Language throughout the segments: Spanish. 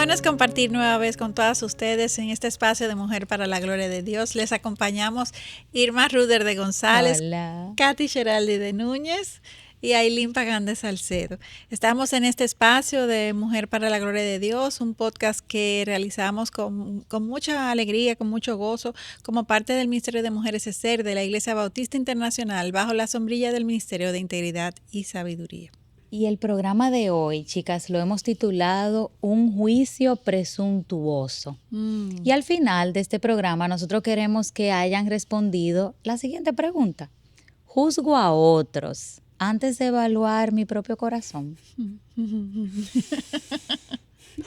bueno es compartir nueva vez con todas ustedes en este espacio de Mujer para la Gloria de Dios. Les acompañamos Irma Ruder de González, Hola. Katy Geraldi de Núñez y Ailín Pagán de Salcedo. Estamos en este espacio de Mujer para la Gloria de Dios, un podcast que realizamos con mucha alegría, con mucho gozo, como parte del Ministerio de Mujeres ESER de la Iglesia Bautista Internacional, bajo la sombrilla del Ministerio de Integridad y Sabiduría. Y el programa de hoy, chicas, lo hemos titulado Un juicio presuntuoso. Y al final de este programa nosotros queremos que hayan respondido la siguiente pregunta. ¿Juzgo a otros antes de evaluar mi propio corazón?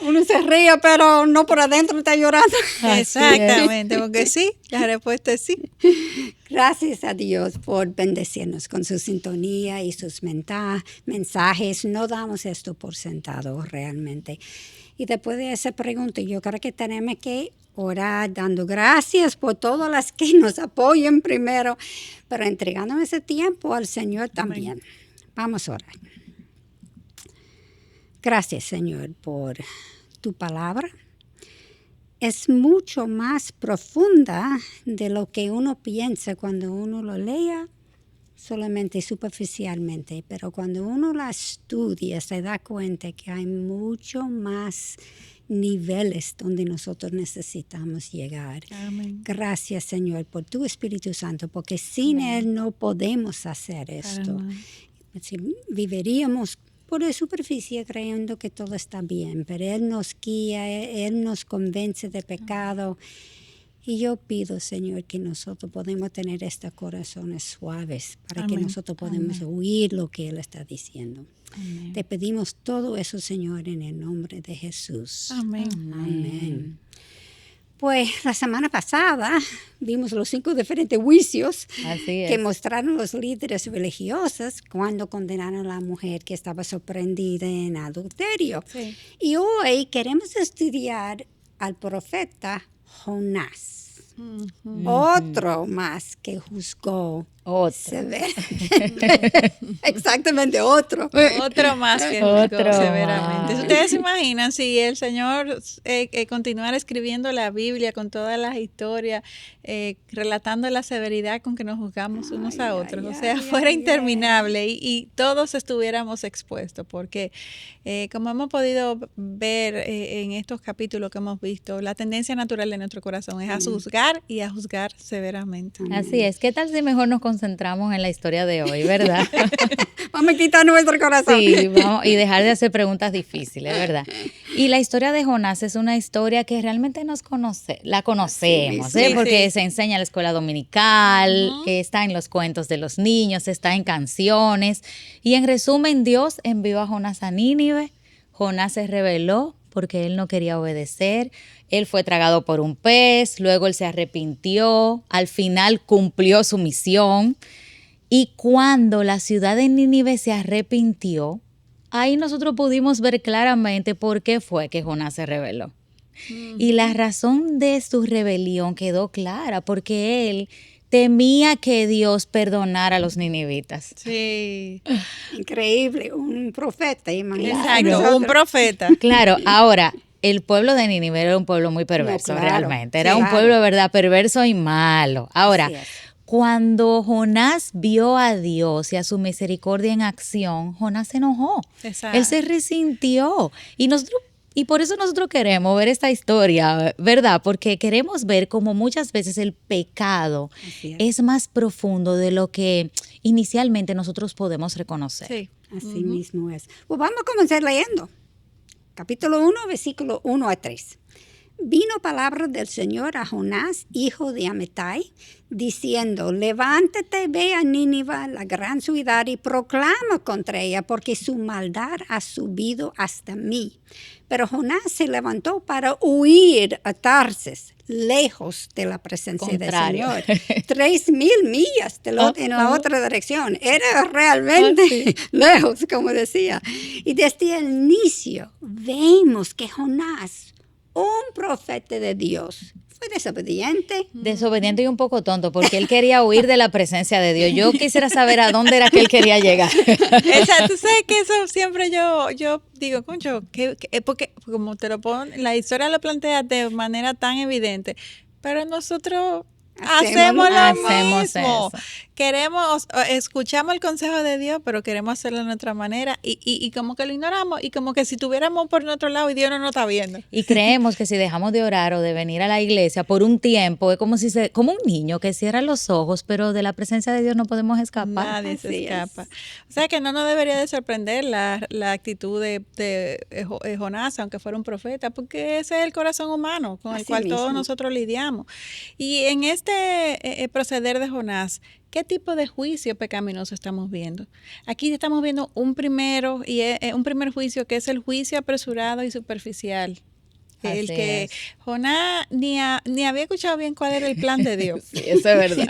Uno se ríe, pero no por adentro está llorando. Exactamente, porque sí, la respuesta es sí. Gracias a Dios por bendecirnos con su sintonía y sus mensajes. No damos esto por sentado realmente. Y después de esa pregunta, yo creo que tenemos que orar dando gracias por todas las que nos apoyen primero, pero entregando ese tiempo al Señor también. Vamos a orar. Gracias, Señor, por tu palabra. Es mucho más profunda de lo que uno piensa cuando uno lo lea solamente superficialmente, pero cuando uno la estudia se da cuenta que hay mucho más niveles donde nosotros necesitamos llegar. Amén. Gracias, Señor, por tu Espíritu Santo, porque sin Él no podemos hacer esto. Si viviríamos por la superficie creyendo que todo está bien, pero Él nos guía, Él nos convence de pecado. Y yo pido, Señor, que nosotros podamos tener estos corazones suaves para que nosotros podamos oír lo que Él está diciendo. Amén. Te pedimos todo eso, Señor, en el nombre de Jesús. Amén. Amén. Pues la semana pasada vimos los 5 diferentes juicios que mostraron los líderes religiosos cuando condenaron a la mujer que estaba sorprendida en adulterio. Sí. Y hoy queremos estudiar al profeta Jonás. Otro más que juzgó. Exactamente, otro. Otro más que juzgó severamente. ¿Ustedes se imaginan si el Señor continuara escribiendo la Biblia con todas las historias, relatando la severidad con que nos juzgamos unos a otros? O sea, fuera interminable y todos estuviéramos expuestos, porque como hemos podido ver en estos capítulos que hemos visto, la tendencia natural de nuestro corazón es a juzgar y a juzgar severamente. Así es. ¿Qué tal si mejor nos concentramos en la historia de hoy, verdad? Vamos a quitar nuestro corazón. Sí, vamos, y dejar de hacer preguntas difíciles, ¿verdad? Y la historia de Jonás es una historia que realmente la conocemos, porque se enseña en la escuela dominical, está en los cuentos de los niños, está en canciones. Y en resumen, Dios envió a Jonás a Nínive. Jonás se rebeló porque él no quería obedecer. Él fue tragado por un pez, luego él se arrepintió, al final cumplió su misión. Y cuando la ciudad de Nínive se arrepintió, ahí nosotros pudimos ver claramente por qué fue que Jonás se rebeló. Y la razón de su rebelión quedó clara, porque él temía que Dios perdonara a los ninivitas. Sí. Increíble, un profeta, imagínate. Exacto, un profeta. Claro, ahora, el pueblo de Nínive era un pueblo muy perverso, realmente. Era un pueblo, ¿verdad?, perverso y malo. Ahora, cuando Jonás vio a Dios y a su misericordia en acción, Jonás se enojó. Exacto. Él se resintió. Y por eso nosotros queremos ver esta historia, ¿verdad? Porque queremos ver cómo muchas veces el pecado es más profundo de lo que inicialmente nosotros podemos reconocer. Sí, así mismo es. Pues vamos a comenzar leyendo. Capítulo 1, versículo 1 a 3. Vino palabra del Señor a Jonás, hijo de Amittai, diciendo, levántate, ve a Nínive, la gran ciudad, y proclama contra ella, porque su maldad ha subido hasta mí. Pero Jonás se levantó para huir a Tarsis, lejos de la presencia del Señor. 3,000 millas en la otra dirección. Era realmente lejos, como decía. Y desde el inicio vemos que Jonás, un profeta de Dios, fue desobediente. Desobediente y un poco tonto, porque él quería huir de la presencia de Dios. Yo quisiera saber a dónde era que él quería llegar. Exacto, sabes que eso siempre yo digo, concho, porque como te lo ponen, la historia lo plantea de manera tan evidente, pero nosotros hacemos lo mismo. Eso. Escuchamos el consejo de Dios, pero queremos hacerlo de nuestra manera y como que lo ignoramos y como que si tuviéramos por nuestro lado y Dios no nos está viendo. Y creemos que si dejamos de orar o de venir a la iglesia por un tiempo, es como como un niño que cierra los ojos, pero de la presencia de Dios no podemos escapar. Nadie se escapa. O sea que no nos debería de sorprender la actitud de Jonás, aunque fuera un profeta, porque ese es el corazón humano con el cual todos nosotros lidiamos. Y en este proceder de Jonás, ¿qué tipo de juicio pecaminoso estamos viendo? Aquí estamos viendo un primer juicio que es el juicio apresurado y superficial. El que Jonás ni había escuchado bien cuál era el plan de Dios. Sí, eso es verdad.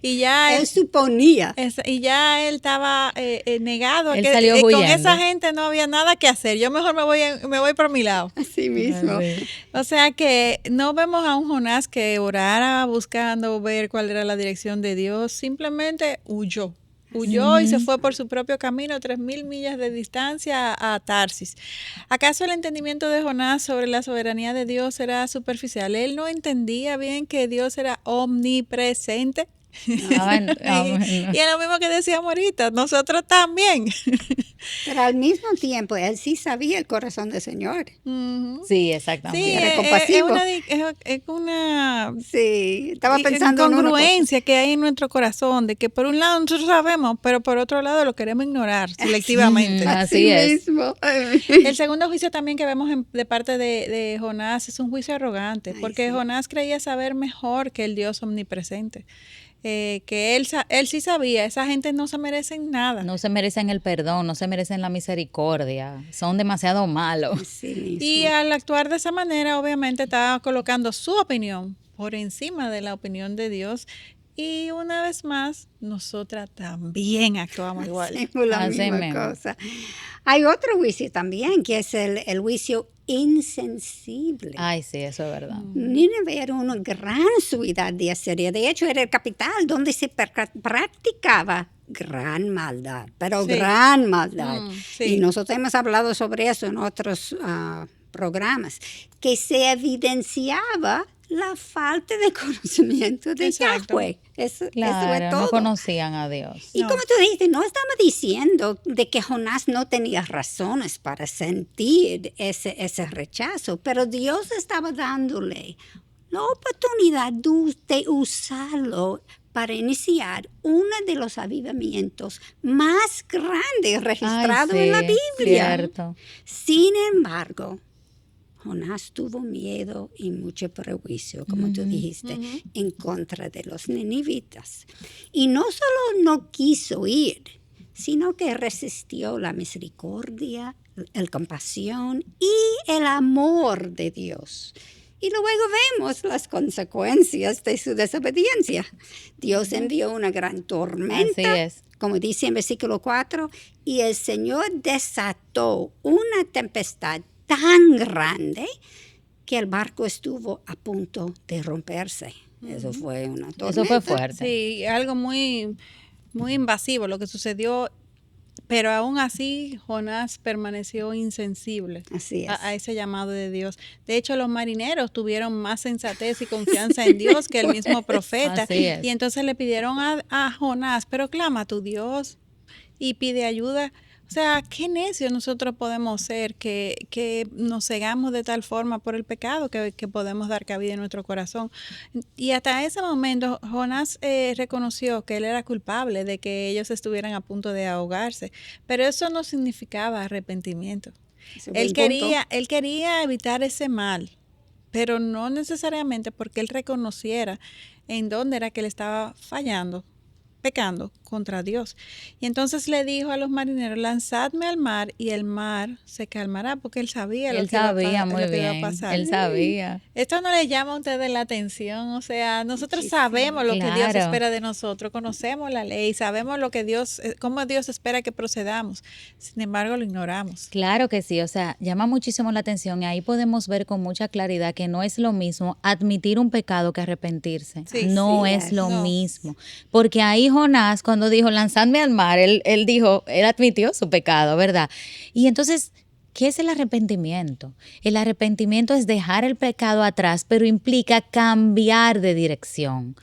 Y ya él suponía. Y ya él estaba negado. Él salió huyendo. Con esa gente no había nada que hacer. Yo mejor me voy por mi lado. Así mismo. Sí. O sea que no vemos a un Jonás que orara buscando ver cuál era la dirección de Dios. Simplemente huyó y se fue por su propio camino, 3,000 millas de distancia a Tarsis. ¿Acaso el entendimiento de Jonás sobre la soberanía de Dios era superficial? Él no entendía bien que Dios era omnipresente. Y es lo mismo que decíamos ahorita, nosotros también. Pero al mismo tiempo, él sí sabía el corazón del Señor. Sí, exactamente. Sí, era compasivo. Es una sí, estaba pensando en congruencia que hay en nuestro corazón, de que por un lado nosotros sabemos, pero por otro lado lo queremos ignorar selectivamente. Así es. Mismo. El segundo juicio también que vemos de parte de Jonás es un juicio arrogante, porque Jonás creía saber mejor que el Dios omnipresente. Que él sí sabía, esa gente no se merecen nada. No se merecen el perdón, no se merecen la misericordia, son demasiado malos. Sí, y al actuar de esa manera, obviamente estaba colocando su opinión por encima de la opinión de Dios. Y una vez más, nosotras también actuamos igual. Hacemos la misma cosa. Hay otro juicio también, que es el juicio insensible. Ay, sí, eso es verdad. Nínive era una gran ciudad de Asiria. De hecho, era el capital donde se practicaba gran maldad, pero gran maldad. Y nosotros hemos hablado sobre eso en otros programas, que se evidenciaba la falta de conocimiento de Yahweh. Eso es todo. No conocían a Dios. Y como tú dijiste, no estamos diciendo de que Jonás no tenía razones para sentir ese rechazo, pero Dios estaba dándole la oportunidad de usarlo para iniciar uno de los avivamientos más grandes registrados en la Biblia. Cierto. Sin embargo, Jonás tuvo miedo y mucho prejuicio, como tú dijiste, en contra de los ninivitas. Y no solo no quiso ir, sino que resistió la misericordia, la compasión y el amor de Dios. Y luego vemos las consecuencias de su desobediencia. Dios envió una gran tormenta, así es, como dice en versículo 4, y el Señor desató una tempestad tan grande que el barco estuvo a punto de romperse. Eso fue una tormenta. Eso fue fuerte. Sí, algo muy, muy invasivo lo que sucedió, pero aún así Jonás permaneció insensible a ese llamado de Dios. De hecho, los marineros tuvieron más sensatez y confianza en Dios que el mismo profeta. Así es. Y entonces le pidieron a Jonás, pero clama a tu Dios y pide ayuda. O sea, qué necios nosotros podemos ser que nos cegamos de tal forma por el pecado que podemos dar cabida en nuestro corazón. Y hasta ese momento Jonás reconoció que él era culpable de que ellos estuvieran a punto de ahogarse, pero eso no significaba arrepentimiento. Él quería evitar ese mal, pero no necesariamente porque él reconociera en dónde era que él estaba fallando. pecando contra Dios. Y entonces le dijo a los marineros, lanzadme al mar y el mar se calmará, porque él sabía lo que iba a pasar. Él sabía. Esto no le llama a ustedes la atención, o sea, nosotros sabemos lo que Dios espera de nosotros, conocemos la ley, sabemos lo que cómo Dios espera que procedamos, sin embargo lo ignoramos. Claro que sí, o sea, llama muchísimo la atención y ahí podemos ver con mucha claridad que no es lo mismo admitir un pecado que arrepentirse, no es lo mismo, porque ahí Jonás cuando dijo lanzadme al mar, él admitió su pecado, ¿verdad? Y entonces, ¿qué es el arrepentimiento? El arrepentimiento es dejar el pecado atrás, pero implica cambiar de dirección.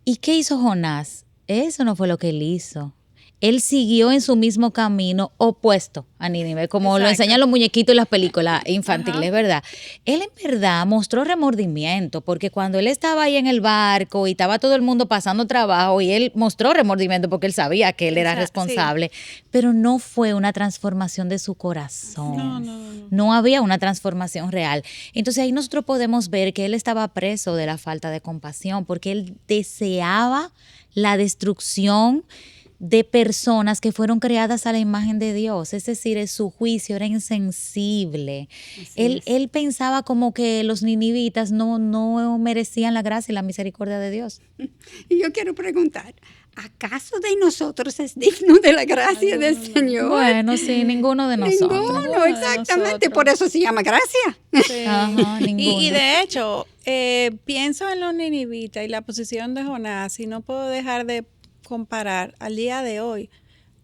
¿Y qué hizo Jonás? Eso no fue lo que él hizo. Él siguió en su mismo camino opuesto a Nínive, como lo enseñan los muñequitos y las películas infantiles, ¿verdad? Él en verdad mostró remordimiento, porque cuando él estaba ahí en el barco y estaba todo el mundo pasando trabajo y él mostró remordimiento porque él sabía que él era responsable, pero no fue una transformación de su corazón. No había una transformación real. Entonces ahí nosotros podemos ver que él estaba preso de la falta de compasión, porque él deseaba la destrucción de personas que fueron creadas a la imagen de Dios, es decir, su juicio era insensible. Él pensaba como que los ninivitas no merecían la gracia y la misericordia de Dios. Y yo quiero preguntar, ¿acaso de nosotros es digno de la gracia del Señor? Bueno, sí, ninguno de nosotros. Ninguno, exactamente, por eso se llama gracia. Sí. Ajá, y de hecho, pienso en los ninivitas y la posición de Jonás y no puedo dejar de comparar al día de hoy,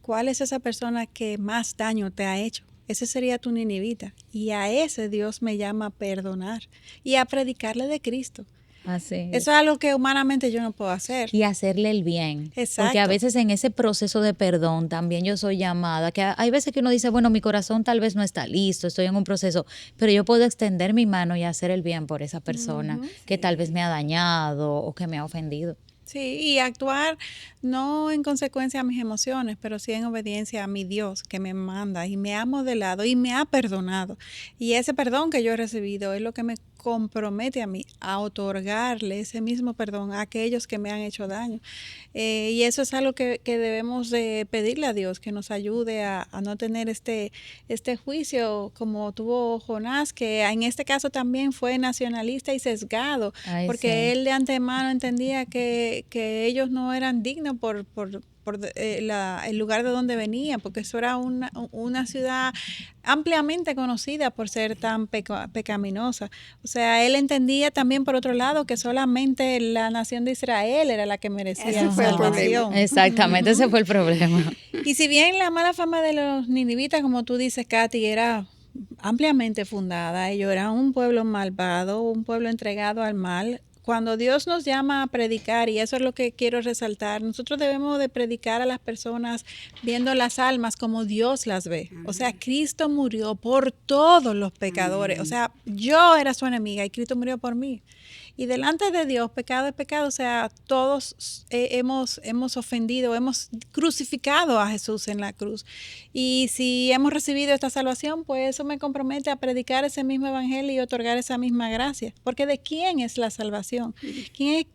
¿cuál es esa persona que más daño te ha hecho? Ese sería tu ninivita. Y a ese Dios me llama a perdonar y a predicarle de Cristo. Así es. Eso es algo que humanamente yo no puedo hacer. Y hacerle el bien. Exacto. Porque a veces en ese proceso de perdón también yo soy llamada, que hay veces que uno dice, bueno, mi corazón tal vez no está listo, estoy en un proceso, pero yo puedo extender mi mano y hacer el bien por esa persona que tal vez me ha dañado o que me ha ofendido. Sí, y actuar no en consecuencia a mis emociones, pero sí en obediencia a mi Dios que me manda y me ha modelado y me ha perdonado. Y ese perdón que yo he recibido es lo que me compromete a mí a otorgarle ese mismo perdón a aquellos que me han hecho daño. Y eso es algo que debemos de pedirle a Dios, que nos ayude a no tener este juicio como tuvo Jonás, que en este caso también fue nacionalista y sesgado, porque él de antemano entendía que ellos no eran dignos por el lugar de donde venían, porque eso era una ciudad ampliamente conocida por ser tan pecaminosa. O sea, él entendía también por otro lado que solamente la nación de Israel era la que merecía salvación. Exactamente, ese fue el problema. Y si bien la mala fama de los ninivitas, como tú dices, Katy, era ampliamente fundada, ellos eran un pueblo malvado, un pueblo entregado al mal. Cuando Dios nos llama a predicar, y eso es lo que quiero resaltar, nosotros debemos de predicar a las personas viendo las almas como Dios las ve. O sea, Cristo murió por todos los pecadores. O sea, yo era su enemiga y Cristo murió por mí. Y delante de Dios, pecado es pecado. O sea, todos hemos ofendido, hemos crucificado a Jesús en la cruz. Y si hemos recibido esta salvación, pues eso me compromete a predicar ese mismo evangelio y otorgar esa misma gracia. Porque ¿de quién es la salvación? ¿Quién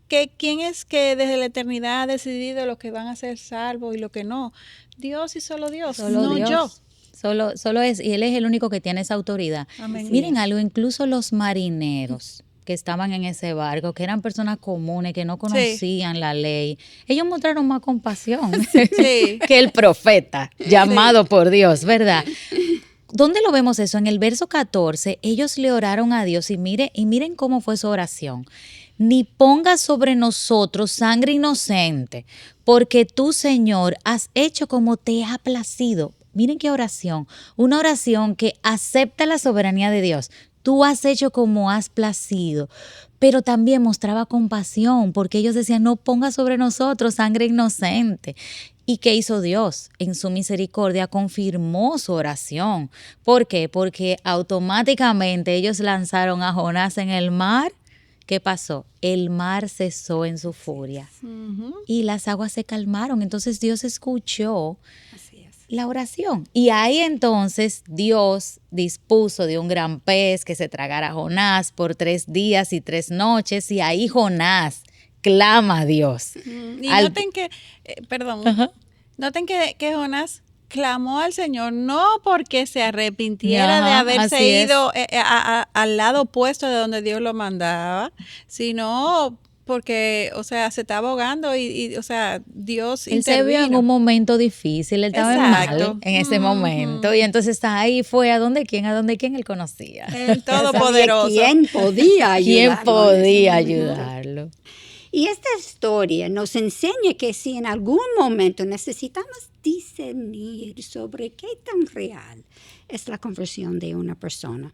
es que desde la eternidad ha decidido lo que van a ser salvos y lo que no? Dios y solo Dios, no Dios. yo. Solo es, y Él es el único que tiene esa autoridad. Amén. Miren algo, incluso los marineros que estaban en ese barco, que eran personas comunes, que no conocían la ley, ellos mostraron más compasión que el profeta llamado por Dios, ¿verdad? ¿Dónde lo vemos eso? En el verso 14, ellos le oraron a Dios y miren cómo fue su oración. Ni pongas sobre nosotros sangre inocente, porque tú, Señor, has hecho como te ha placido. Miren qué oración, una oración que acepta la soberanía de Dios. Tú has hecho como has placido, pero también mostraba compasión, porque ellos decían, no ponga sobre nosotros sangre inocente. ¿Y qué hizo Dios? En su misericordia confirmó su oración. ¿Por qué? Porque automáticamente ellos lanzaron a Jonás en el mar. ¿Qué pasó? El mar cesó en su furia y las aguas se calmaron. Entonces Dios escuchó la oración. Y ahí entonces Dios dispuso de un gran pez que se tragara a Jonás por 3 días y 3 noches. Y ahí Jonás, clama a Dios. Y noten que, noten que Jonás clamó al Señor no porque se arrepintiera de haberse ido al lado opuesto de donde Dios lo mandaba, sino porque, o sea, se estaba ahogando y o sea, Dios intervino. Él se vio en un momento difícil, él estaba mal en ese momento, y entonces está ahí, fue a donde quién él conocía. El Todopoderoso. ¿Quién podía ayudarlo? ¿Quién podía ayudarlo? Y esta historia nos enseña que si en algún momento necesitamos discernir sobre qué tan real es la conversión de una persona,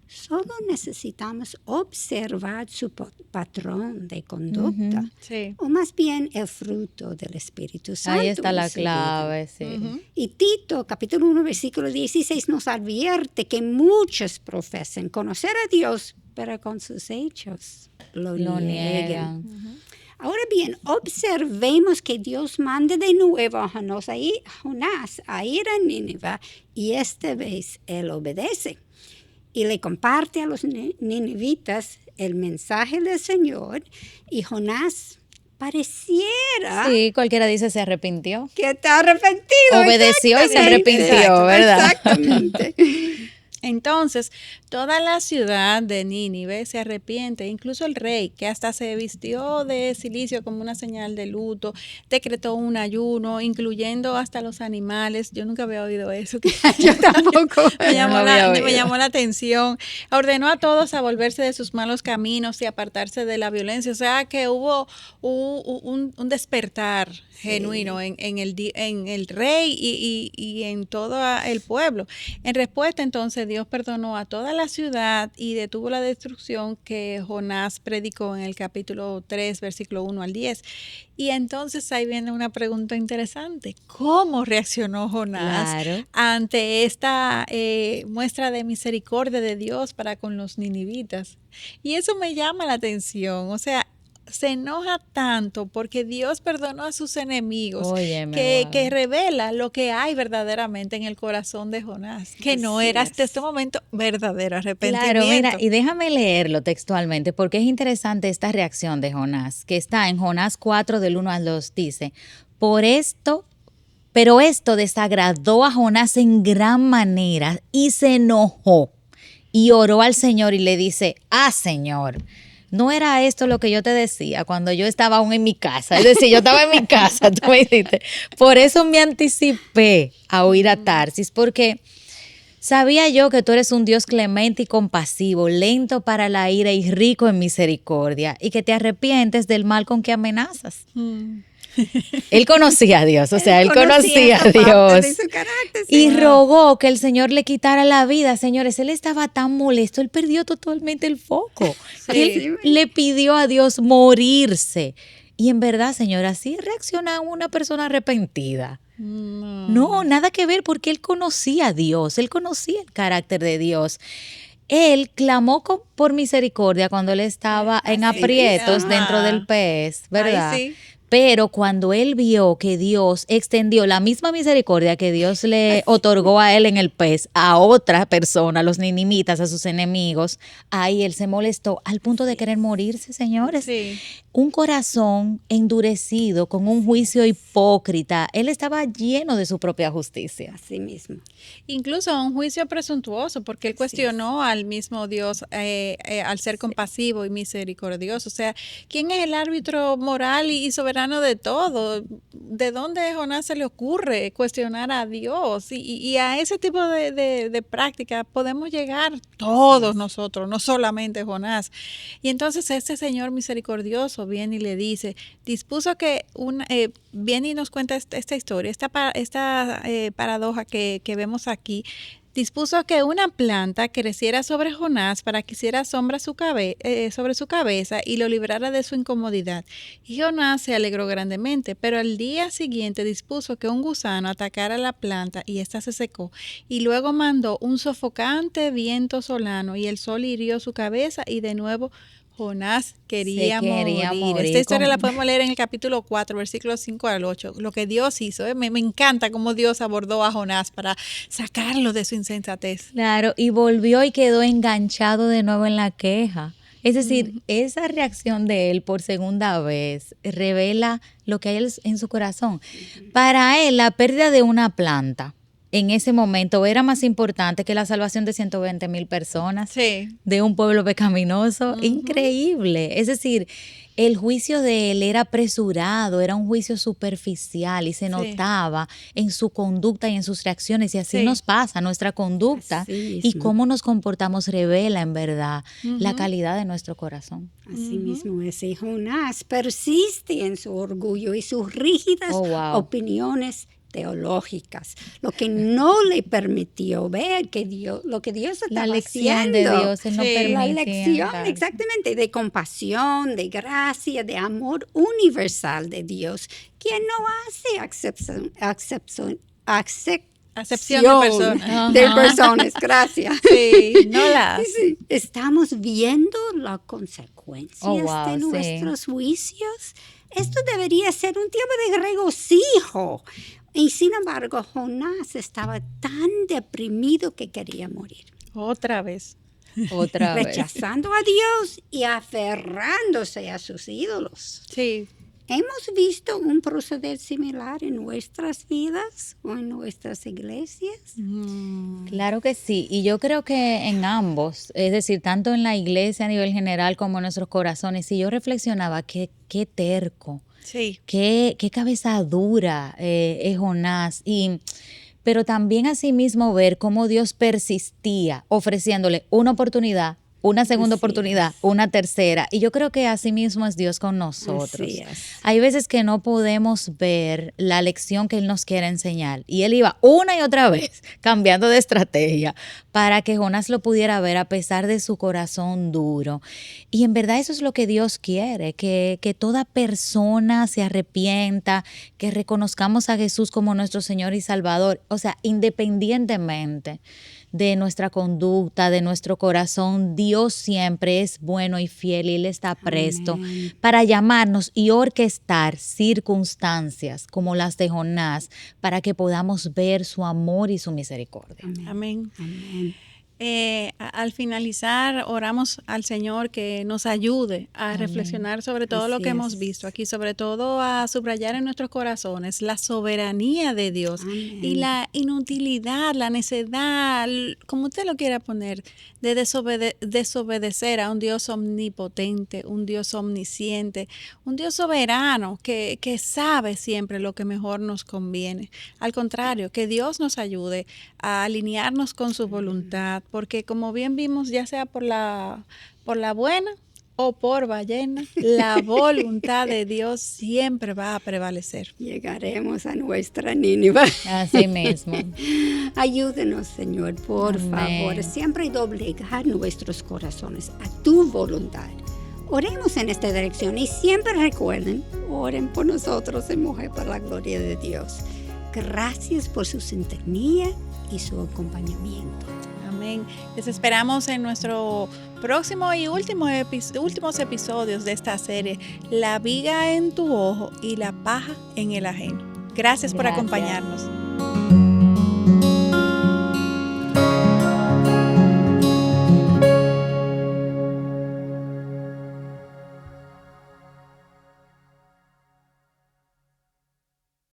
solo necesitamos observar su patrón de conducta, o más bien el fruto del Espíritu Santo. Ahí está la clave, sí. Y Tito, capítulo 1, versículo 16, nos advierte que muchos profesan conocer a Dios, pero con sus hechos lo niegan. Ahora bien, observemos que Dios manda de nuevo a Jonás a ir a Nínive, y esta vez él obedece y le comparte a los ninivitas el mensaje del Señor, y Jonás pareciera... Sí, cualquiera dice se arrepintió. Que está arrepentido. Obedeció y se arrepintió, ¿verdad? Exactamente. Entonces, toda la ciudad de Nínive se arrepiente, incluso el rey, que hasta se vistió de cilicio como una señal de luto, decretó un ayuno, incluyendo hasta los animales. Yo nunca había oído eso. Yo tampoco. me llamó la atención. Ordenó a todos a volverse de sus malos caminos y apartarse de la violencia. O sea, que hubo un despertar genuino en el rey y en todo el pueblo. En respuesta, entonces, Dios perdonó a toda la ciudad y detuvo la destrucción que Jonás predicó en el capítulo 3, versículo 1 al 10. Y entonces ahí viene una pregunta interesante. ¿Cómo reaccionó Jonás ante esta muestra de misericordia de Dios para con los ninivitas? Y eso me llama la atención. O sea, se enoja tanto porque Dios perdonó a sus enemigos, que revela lo que hay verdaderamente en el corazón de Jonás, que no era hasta este momento verdadero arrepentimiento. Claro, mira, y déjame leerlo textualmente porque es interesante esta reacción de Jonás, que está en Jonás 4 del 1 al 2, dice, pero esto desagradó a Jonás en gran manera y se enojó y oró al Señor y le dice, Señor, no era esto lo que yo te decía cuando yo estaba aún en mi casa. Es decir, yo estaba en mi casa, tú me dijiste. Por eso me anticipé a oír a Tarsis, porque sabía yo que tú eres un Dios clemente y compasivo, lento para la ira y rico en misericordia, y que te arrepientes del mal con que amenazas. Él conocía a Dios, o sea, él conocía a Dios y rogó que el Señor le quitara la vida. Señores, él estaba tan molesto, él perdió totalmente el foco. Él le pidió a Dios morirse. Y en verdad, señora, así reacciona una persona arrepentida. No, nada que ver, porque él conocía a Dios, él conocía el carácter de Dios. Él clamó por misericordia cuando él estaba en aprietos dentro del pez, ¿verdad? Ay, sí. Pero cuando él vio que Dios extendió la misma misericordia que Dios le otorgó a él en el pez, a otra persona, a los ninivitas, a sus enemigos, ahí él se molestó al punto de querer morirse, señores. Sí. Un corazón endurecido, con un juicio hipócrita. Él estaba lleno de su propia justicia. Así mismo. Incluso un juicio presuntuoso, porque él cuestionó al mismo Dios al ser compasivo y misericordioso. O sea, ¿quién es el árbitro moral y soberano de todo? ¿De dónde a Jonás se le ocurre cuestionar a Dios? Y a ese tipo de práctica podemos llegar todos nosotros, no solamente Jonás. Y entonces este Señor misericordioso viene y le dice, dispuso que viene y nos cuenta esta historia, esta paradoja que vemos aquí. Dispuso que una planta creciera sobre Jonás para que hiciera sombra sobre su cabeza y lo librara de su incomodidad. Y Jonás se alegró grandemente, pero al día siguiente dispuso que un gusano atacara la planta y ésta se secó. Y luego mandó un sofocante viento solano y el sol hirió su cabeza y de nuevo Jonás quería morir. Esta historia la podemos leer en el capítulo 4, versículos 5 al 8. Lo que Dios hizo. Me encanta cómo Dios abordó a Jonás para sacarlo de su insensatez. Claro, y volvió y quedó enganchado de nuevo en la queja. Es decir, esa reacción de él por segunda vez revela lo que hay en su corazón. Para él, la pérdida de una planta en ese momento era más importante que la salvación de 120,000 personas de un pueblo pecaminoso. Increíble. Es decir, el juicio de él era apresurado, era un juicio superficial y se notaba en su conducta y en sus reacciones. Y así nos pasa, nuestra conducta y cómo nos comportamos revela en verdad la calidad de nuestro corazón. Así mismo es. Y Jonás persiste en su orgullo y sus rígidas opiniones teológicas, lo que no le permitió ver que lo que Dios estaba haciendo. De Dios, él no permitía, la lección, exactamente, de compasión, de gracia, de amor universal de Dios, que no hace acepción de personas. Gracias. Sí, no la hace. Sí. Estamos viendo las consecuencias de nuestros juicios. Esto debería ser un tiempo de regocijo. Y sin embargo, Jonás estaba tan deprimido que quería morir. Otra vez. Rechazando a Dios y aferrándose a sus ídolos. Sí. ¿Hemos visto un proceder similar en nuestras vidas o en nuestras iglesias? Claro que sí. Y yo creo que en ambos, es decir, tanto en la iglesia a nivel general como en nuestros corazones, y yo reflexionaba qué terco. Sí. Qué cabeza dura es Jonás. Pero también asimismo ver cómo Dios persistía ofreciéndole una oportunidad, una segunda oportunidad, una tercera. Y yo creo que así mismo es Dios con nosotros. Hay veces que no podemos ver la lección que Él nos quiere enseñar. Y Él iba una y otra vez cambiando de estrategia para que Jonás lo pudiera ver a pesar de su corazón duro. Y en verdad eso es lo que Dios quiere, que toda persona se arrepienta, que reconozcamos a Jesús como nuestro Señor y Salvador. O sea, independientemente de nuestra conducta, de nuestro corazón, Dios siempre es bueno y fiel y Él está presto para llamarnos y orquestar circunstancias como las de Jonás para que podamos ver su amor y su misericordia. Amén. Al finalizar, oramos al Señor que nos ayude a reflexionar sobre todo lo que hemos visto aquí, sobre todo a subrayar en nuestros corazones la soberanía de Dios y la inutilidad, la necedad, como usted lo quiera poner, de desobedecer a un Dios omnipotente, un Dios omnisciente, un Dios soberano que sabe siempre lo que mejor nos conviene. Al contrario, que Dios nos ayude a alinearnos con su voluntad, porque como bien vimos, ya sea por la buena o por ballena, la voluntad de Dios siempre va a prevalecer. Llegaremos a nuestra Nínive. Así mismo. Ayúdenos, Señor, por favor, siempre doblegar nuestros corazones a tu voluntad. Oremos en esta dirección y siempre recuerden, oren por nosotros en Mujer para la Gloria de Dios. Gracias por su sintonía y su acompañamiento. Amén. Les esperamos en nuestro próximo y últimos episodios de esta serie, La viga en tu ojo y la paja en el ajeno. Gracias por acompañarnos.